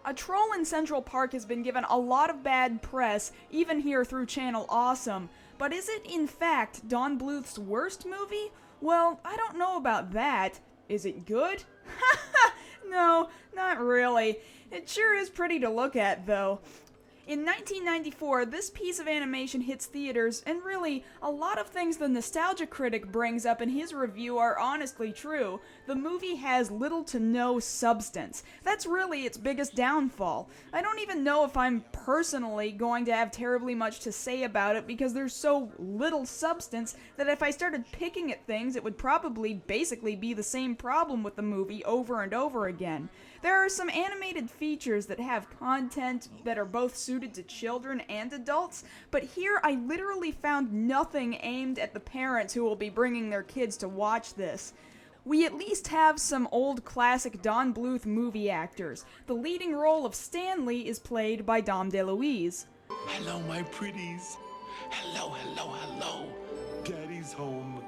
A troll in Central Park has been given a lot of bad press, even here through Channel Awesome. But is it, in fact, Don Bluth's worst movie? Well, I don't know about that. Is it good? No, not really. It sure is pretty to look at, though. In 1994, this piece of animation hits theaters, and really, a lot of things the Nostalgia Critic brings up in his review are honestly true. The movie has little to no substance. That's really its biggest downfall. I don't even know if I'm personally going to have terribly much to say about it because there's so little substance that if I started picking at things, it would probably basically be the same problem with the movie over and over again. There are some animated features that have content that are both suited to children and adults, but here I literally found nothing aimed at the parents who will be bringing their kids to watch this. We at least have some old classic Don Bluth movie actors. The leading role of Stanley is played by Dom DeLuise. Hello, my pretties. Hello, hello, hello. Daddy's home.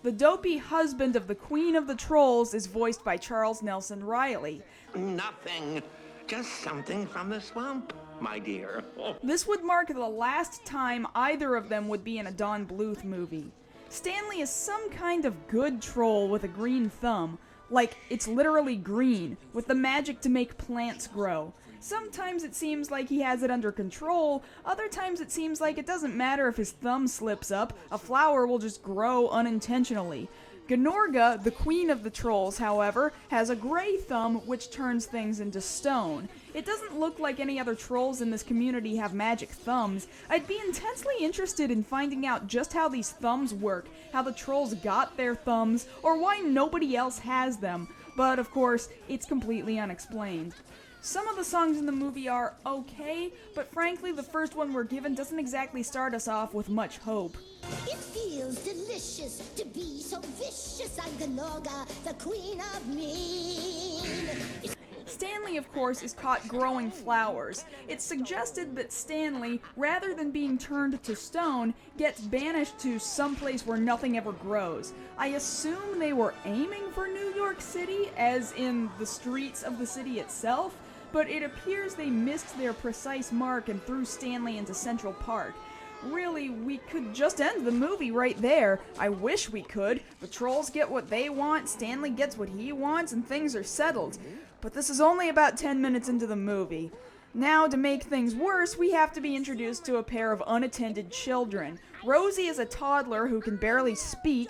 The dopey husband of the Queen of the Trolls is voiced by Charles Nelson Riley. Nothing. Just something from the swamp, my dear. This would mark the last time either of them would be in a Don Bluth movie. Stanley is some kind of good troll with a green thumb. Like, it's literally green, with the magic to make plants grow. Sometimes it seems like he has it under control, other times it seems like it doesn't matter if his thumb slips up, a flower will just grow unintentionally. Gnorga, the queen of the trolls, however, has a gray thumb which turns things into stone. It doesn't look like any other trolls in this community have magic thumbs. I'd be intensely interested in finding out just how these thumbs work, how the trolls got their thumbs, or why nobody else has them. But of course, it's completely unexplained. Some of the songs in the movie are okay, but frankly the first one we're given doesn't exactly start us off with much hope. It feels delicious to be so vicious. I'm Gnorga, the queen of mean. Stanley, of course, is caught growing flowers. It's suggested that Stanley, rather than being turned to stone, gets banished to some place where nothing ever grows. I assume they were aiming for New York City, as in the streets of the city itself, but it appears they missed their precise mark and threw Stanley into Central Park. Really, we could just end the movie right there. I wish we could. The trolls get what they want, Stanley gets what he wants, and things are settled. But this is only about 10 minutes into the movie. Now, to make things worse, we have to be introduced to a pair of unattended children. Rosie is a toddler who can barely speak,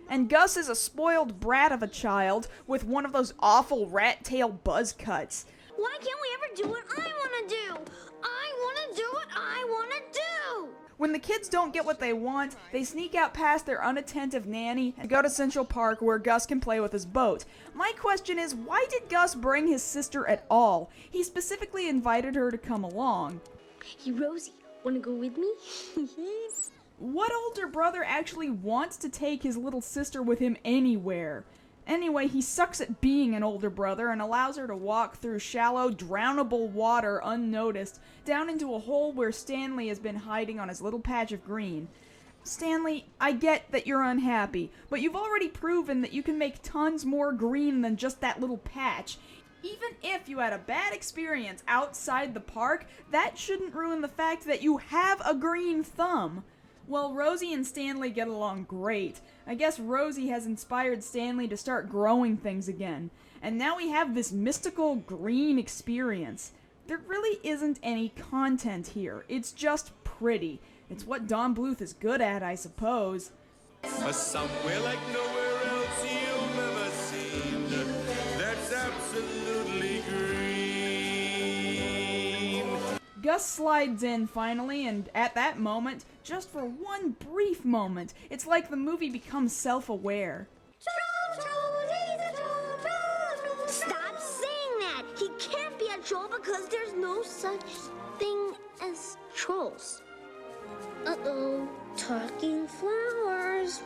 and Gus is a spoiled brat of a child with one of those awful rat tail buzz cuts. Why can't we ever do what I want to do? I want to do what I want to do! When the kids don't get what they want, they sneak out past their unattentive nanny and go to Central Park where Gus can play with his boat. My question is, why did Gus bring his sister at all? He specifically invited her to come along. Hey, Rosie, wanna go with me? What older brother actually wants to take his little sister with him anywhere? Anyway, he sucks at being an older brother and allows her to walk through shallow, drownable water unnoticed, down into a hole where Stanley has been hiding on his little patch of green. Stanley, I get that you're unhappy, but you've already proven that you can make tons more green than just that little patch. Even if you had a bad experience outside the park, that shouldn't ruin the fact that you have a green thumb. Well, Rosie and Stanley get along great. I guess Rosie has inspired Stanley to start growing things again. And now we have this mystical green experience. There really isn't any content here. It's just pretty. It's what Don Bluth is good at, I suppose. Somewhere like nowhere else you've ever seen. That's absolutely green. Gus slides in finally, and at that moment, just for one brief moment, it's like the movie becomes self-aware. Stop saying that! He can't be a troll because there's no such thing as trolls. Uh-oh, talking flowers.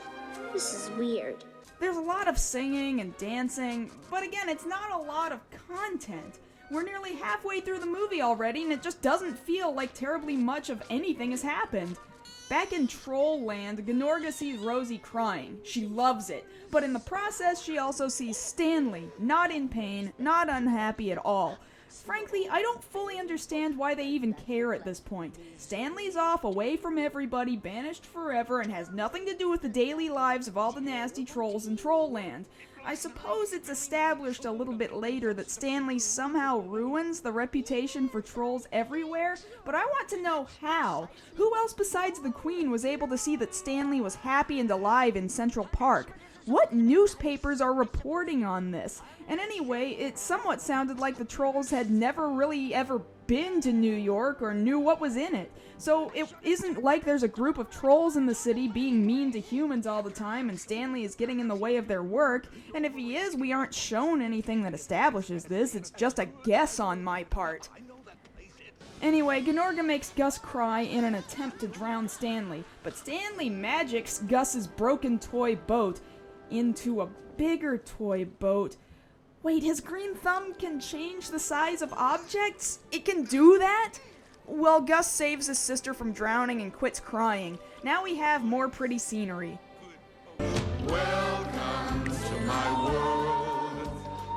This is weird. There's a lot of singing and dancing, but again, it's not a lot of content. We're nearly halfway through the movie already, and it just doesn't feel like terribly much of anything has happened. Back in Troll Land, Gnorga sees Rosie crying. She loves it. But in the process, she also sees Stanley, not in pain, not unhappy at all. Frankly, I don't fully understand why they even care at this point. Stanley's off, away from everybody, banished forever, and has nothing to do with the daily lives of all the nasty trolls in Trollland. I suppose it's established a little bit later that Stanley somehow ruins the reputation for trolls everywhere, but I want to know how. Who else besides the Queen was able to see that Stanley was happy and alive in Central Park? What newspapers are reporting on this? And anyway, it somewhat sounded like the trolls had never really ever been to New York or knew what was in it. So it isn't like there's a group of trolls in the city being mean to humans all the time and Stanley is getting in the way of their work. And if he is, we aren't shown anything that establishes this. It's just a guess on my part. Anyway, Gnorga makes Gus cry in an attempt to drown Stanley, but Stanley magics Gus's broken toy boat into a bigger toy boat. Wait, his green thumb can change the size of objects? It can do that? Well, Gus saves his sister from drowning and quits crying. Now we have more pretty scenery. Welcome to my world,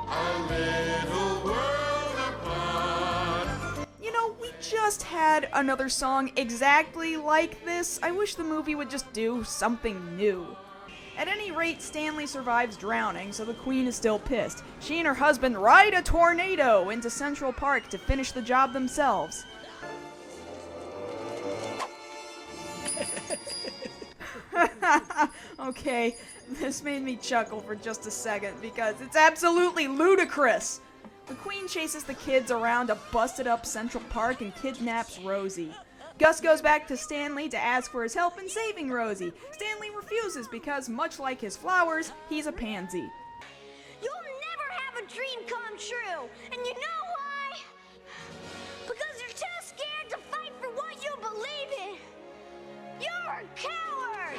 a little world apart. You know, we just had another song exactly like this. I wish the movie would just do something new. At any rate, Stanley survives drowning, so the Queen is still pissed. She and her husband ride a tornado into Central Park to finish the job themselves. Okay, this made me chuckle for just a second because it's absolutely ludicrous. The Queen chases the kids around a busted-up Central Park and kidnaps Rosie. Gus goes back to Stanley to ask for his help in saving Rosie. Stanley refuses because, much like his flowers, he's a pansy. You'll never have a dream come true. And you know why? Because you're too scared to fight for what you believe in. You're a coward!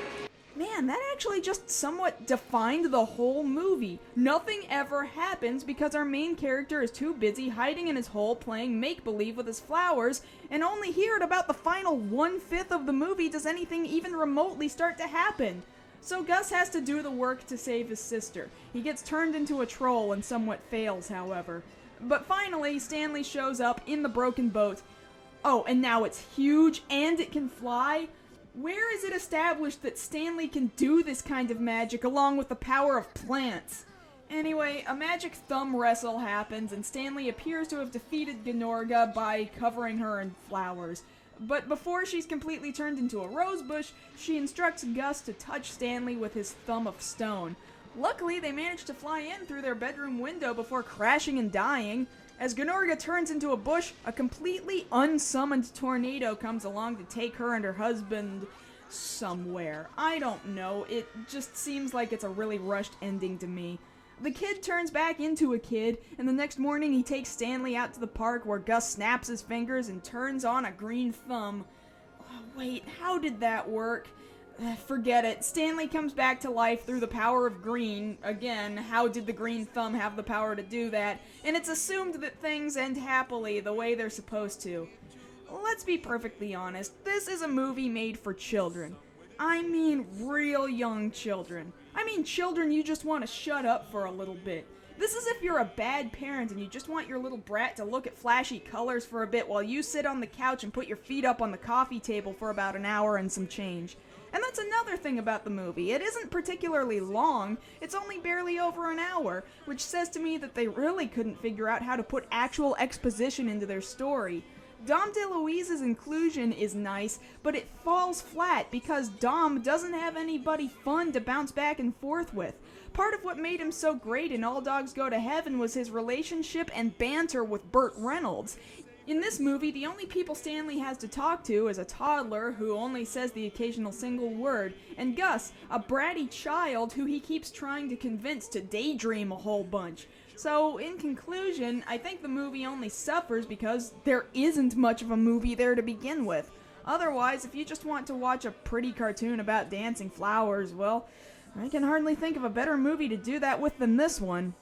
Man, that actually just somewhat defined the whole movie. Nothing ever happens because our main character is too busy hiding in his hole playing make-believe with his flowers, and only here at about the final 1/5 of the movie does anything even remotely start to happen. So Gus has to do the work to save his sister. He gets turned into a troll and somewhat fails, however. But finally, Stanley shows up in the broken boat. Oh, and now it's huge and it can fly? Where is it established that Stanley can do this kind of magic along with the power of plants? Anyway, a magic thumb wrestle happens and Stanley appears to have defeated Gnorga by covering her in flowers. But before she's completely turned into a rosebush, she instructs Gus to touch Stanley with his thumb of stone. Luckily, they manage to fly in through their bedroom window before crashing and dying. As Gnorga turns into a bush, a completely unsummoned tornado comes along to take her and her husband somewhere. I don't know, it just seems like it's a really rushed ending to me. The kid turns back into a kid, and the next morning he takes Stanley out to the park where Gus snaps his fingers and turns on a green thumb. Oh, wait, how did that work? Forget it. Stanley comes back to life through the power of green. Again, how did the green thumb have the power to do that? And it's assumed that things end happily the way they're supposed to. Let's be perfectly honest, this is a movie made for children. I mean real young children. I mean children you just want to shut up for a little bit. This is if you're a bad parent and you just want your little brat to look at flashy colors for a bit while you sit on the couch and put your feet up on the coffee table for about an hour and some change. And that's another thing about the movie. It isn't particularly long, it's only barely over an hour, which says to me that they really couldn't figure out how to put actual exposition into their story. Dom DeLuise's inclusion is nice, but it falls flat because Dom doesn't have anybody fun to bounce back and forth with. Part of what made him so great in All Dogs Go to Heaven was his relationship and banter with Burt Reynolds. In this movie, the only people Stanley has to talk to is a toddler who only says the occasional single word, and Gus, a bratty child who he keeps trying to convince to daydream a whole bunch. So, in conclusion, I think the movie only suffers because there isn't much of a movie there to begin with. Otherwise, if you just want to watch a pretty cartoon about dancing flowers, well, I can hardly think of a better movie to do that with than this one.